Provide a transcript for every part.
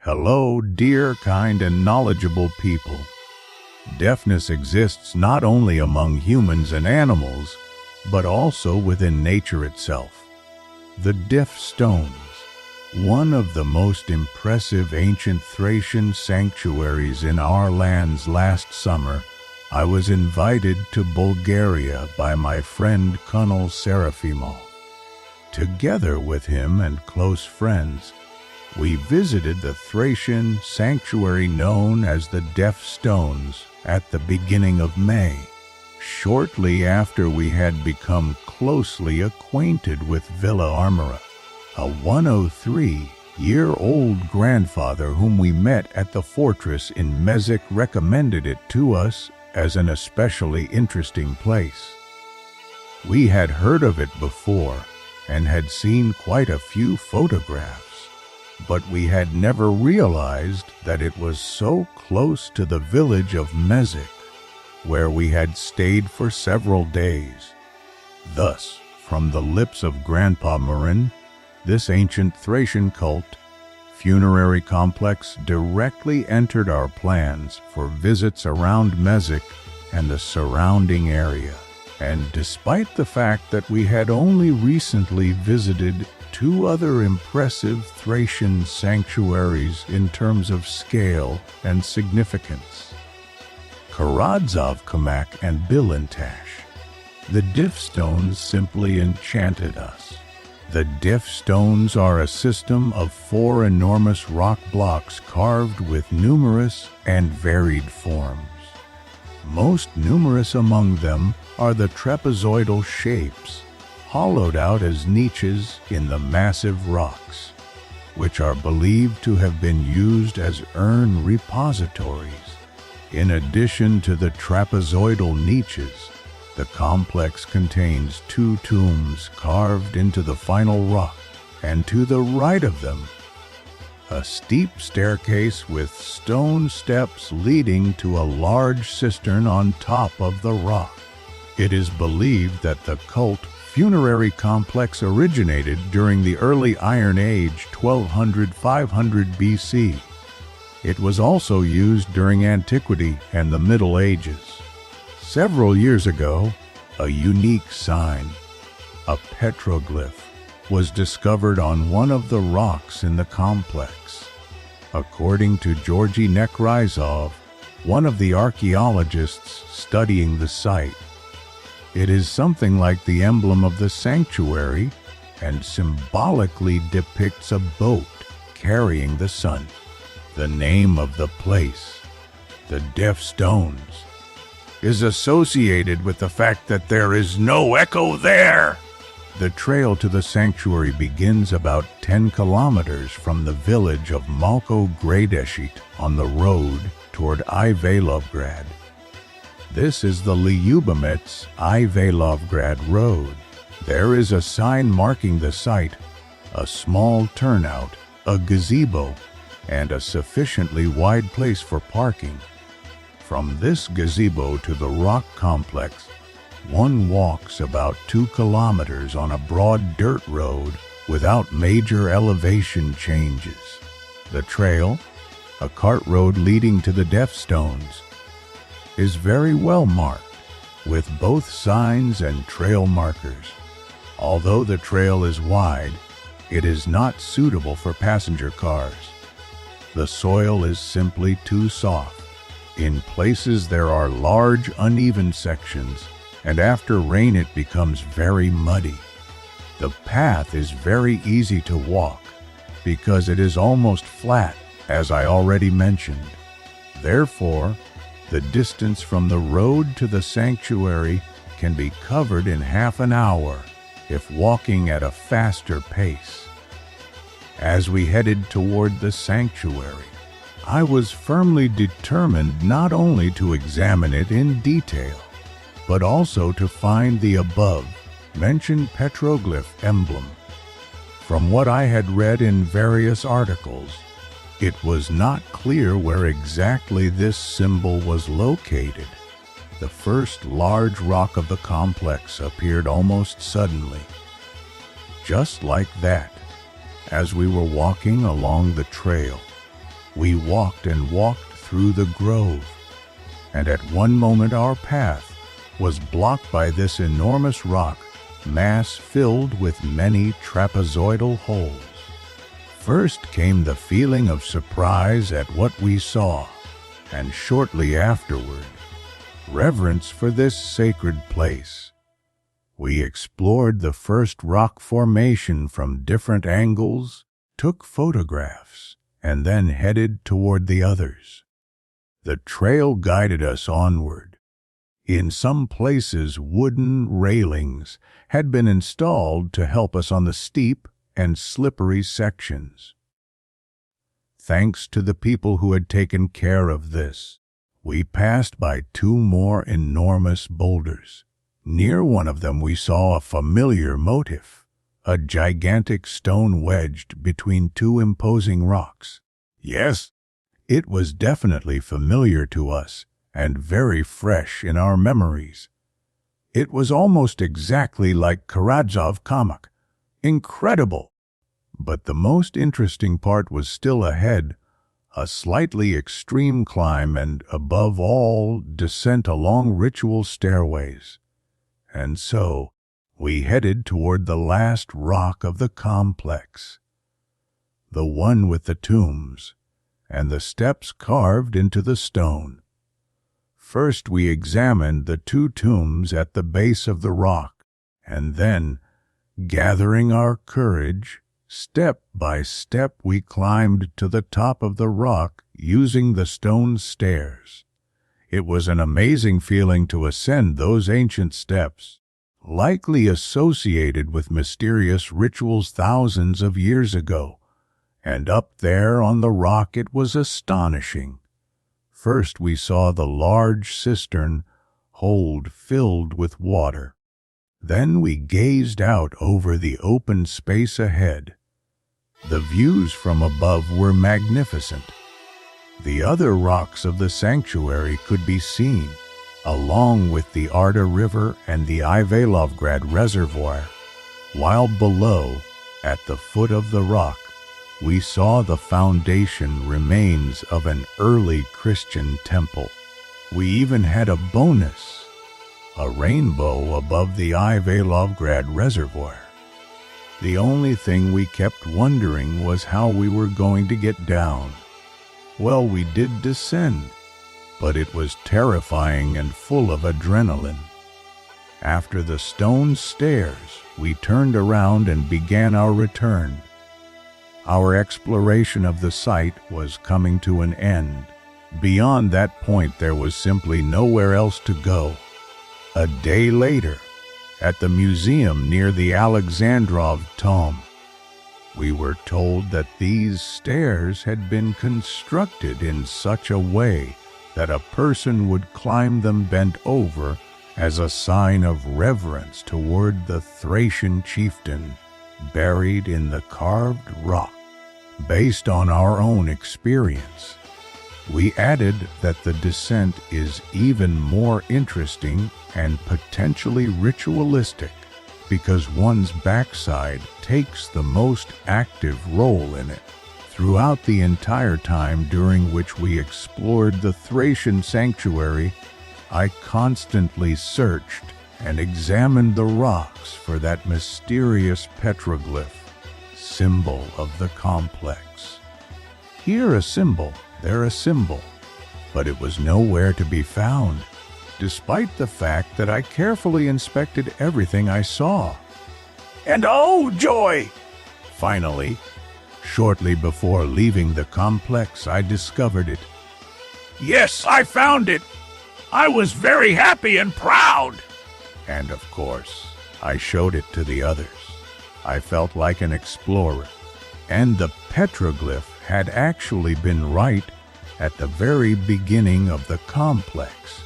Hello, dear, kind, and knowledgeable people. Deafness exists not only among humans and animals, but also within nature itself. The Deaf Stones, one of the most impressive ancient Thracian sanctuaries in our lands. Last summer, I was invited to Bulgaria by my friend Colonel Seraphimov. Together with him and close friends, we visited the Thracian sanctuary known as the Deaf Stones at the beginning of May, shortly after we had become closely acquainted with Villa Armora. A 103-year-old grandfather whom we met at the fortress in Mezek recommended it to us as an especially interesting place. We had heard of it before and had seen quite a few photographs, but we had never realized that it was so close to the village of Mezek, where we had stayed for several days. Thus, from the lips of Grandpa Marin, this ancient Thracian cult funerary complex directly entered our plans for visits around Mezek and the surrounding area. And despite the fact that we had only recently visited two other impressive Thracian sanctuaries in terms of scale and significance, Karadzav-Kamak and Bilintash, the Deaf Stones simply enchanted us. The Deaf Stones are a system of 4 enormous rock blocks carved with numerous and varied forms. Most numerous among them are the trapezoidal shapes, hollowed out as niches in the massive rocks, which are believed to have been used as urn repositories. In addition to the trapezoidal niches, the complex contains 2 tombs carved into the final rock, and to the right of them, a steep staircase with stone steps leading to a large cistern on top of the rock. It is believed that the cult funerary complex originated during the early Iron Age, 1200–500 BC. It was also used during antiquity and the Middle Ages. Several years ago, a unique sign, a petroglyph, was discovered on one of the rocks in the complex. According to Georgy Nekrizov, one of the archaeologists studying the site, it is something like the emblem of the sanctuary and symbolically depicts a boat carrying the sun. The name of the place, the Deaf Stones, is associated with the fact that there is no echo there. The trail to the sanctuary begins about 10 kilometers from the village of Malko Gradeshit on the road toward Ivalovgrad. This is the Lyubimets Ivalovgrad road. There is a sign marking the site, a small turnout, a gazebo, and a sufficiently wide place for parking. From this gazebo to the rock complex, one walks about 2 kilometers on a broad dirt road without major elevation changes. The trail, a cart road leading to the Deaf Stones, is very well marked, with both signs and trail markers. Although the trail is wide, it is not suitable for passenger cars. The soil is simply too soft. In places there are large uneven sections, and after rain it becomes very muddy. The path is very easy to walk, because it is almost flat, as I already mentioned. Therefore, the distance from the road to the sanctuary can be covered in half an hour if walking at a faster pace. As we headed toward the sanctuary, I was firmly determined not only to examine it in detail, but also to find the above-mentioned petroglyph emblem. From what I had read in various articles, it was not clear where exactly this symbol was located. The first large rock of the complex appeared almost suddenly. Just like that, as we were walking along the trail, We walked and walked through the grove, and at one moment our path was blocked by this enormous rock mass filled with many trapezoidal holes. First came the feeling of surprise at what we saw, and shortly afterward, reverence for this sacred place. We explored the first rock formation from different angles, took photographs, and then headed toward the others. The trail guided us onward. In some places, wooden railings had been installed to help us on the steep and slippery sections. Thanks to the people who had taken care of this, we passed by two more enormous boulders. Near one of them we saw a familiar motif, a gigantic stone wedged between two imposing rocks. Yes, it was definitely familiar to us and very fresh in our memories. It was almost exactly like Karadzav Kamak. Incredible! But the most interesting part was still ahead, a slightly extreme climb and, above all, descent along ritual stairways. And so, we headed toward the last rock of the complex, the one with the tombs, and the steps carved into the stone. First we examined the two tombs at the base of the rock, and then, gathering our courage, step by step we climbed to the top of the rock using the stone stairs. It was an amazing feeling to ascend those ancient steps, likely associated with mysterious rituals thousands of years ago, and up there on the rock it was astonishing. First we saw the large cistern hold filled with water. Then we gazed out over the open space ahead. The views from above were magnificent. The other rocks of the sanctuary could be seen, along with the Arda River and the Ivalovgrad Reservoir, while below, at the foot of the rock, we saw the foundation remains of an early Christian temple. We even had a bonus, a rainbow above the Ivalovgrad Reservoir. The only thing we kept wondering was how we were going to get down. Well, we did descend, but it was terrifying and full of adrenaline. After the stone stairs, we turned around and began our return. Our exploration of the site was coming to an end. Beyond that point, there was simply nowhere else to go. A day later, at the museum near the Alexandrov tomb, we were told that these stairs had been constructed in such a way that a person would climb them bent over as a sign of reverence toward the Thracian chieftain buried in the carved rock. Based on our own experience, we added that the descent is even more interesting and potentially ritualistic because one's backside takes the most active role in it. Throughout the entire time during which we explored the Thracian sanctuary, I constantly searched and examined the rocks for that mysterious petroglyph, symbol of the complex. Here a symbol, there a symbol, but it was nowhere to be found, despite the fact that I carefully inspected everything I saw. And oh, joy! Finally, shortly before leaving the complex, I discovered it. Yes, I found it! I was very happy and proud! And of course, I showed it to the others. I felt like an explorer, and the petroglyph had actually been right at the very beginning of the complex,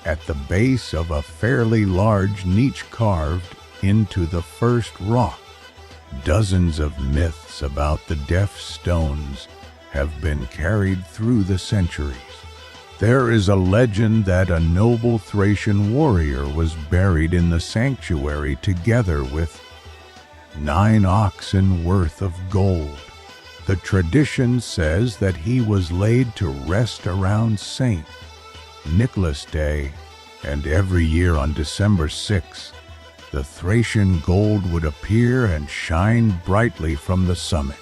at the base of a fairly large niche carved into the first rock. Dozens of myths about the deaf stones have been carried through the centuries. There is a legend that a noble Thracian warrior was buried in the sanctuary together with 9 oxen worth of gold. The tradition says that he was laid to rest around St. Nicholas Day, and every year on December 6, the Thracian gold would appear and shine brightly from the summit.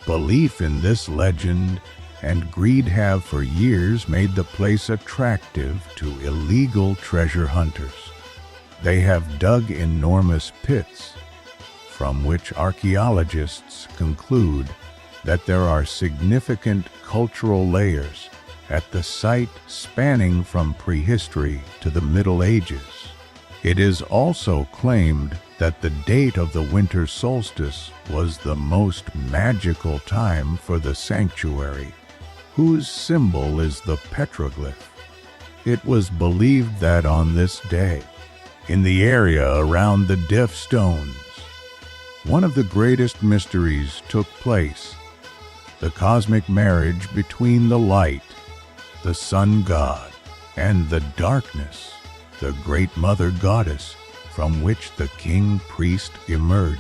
Belief in this legend and greed have for years made the place attractive to illegal treasure hunters. They have dug enormous pits, from which archaeologists conclude that there are significant cultural layers at the site spanning from prehistory to the Middle Ages. It is also claimed that the date of the winter solstice was the most magical time for the sanctuary, whose symbol is the petroglyph. It was believed that on this day, in the area around the Diff Stones, one of the greatest mysteries took place: the cosmic marriage between the light, the sun god, and the darkness, the great mother goddess from which the king priest emerged.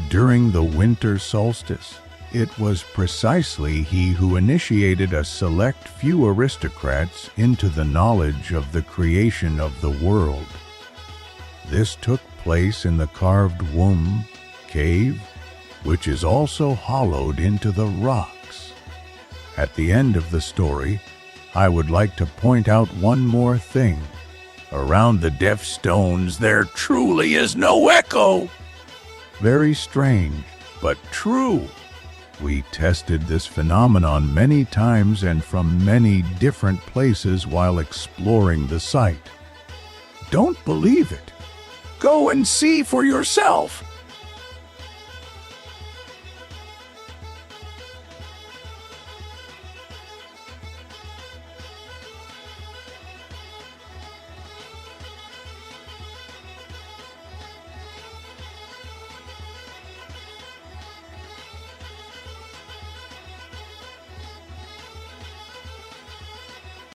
During the winter solstice, it was precisely he who initiated a select few aristocrats into the knowledge of the creation of the world. This took place in the carved womb cave, which is also hollowed into the rocks. At the end of the story, I would like to point out one more thing. Around the Diff Stones there truly is no echo. Very strange, but true. We tested this phenomenon many times and from many different places while exploring the site. Don't believe it? Go and see for yourself.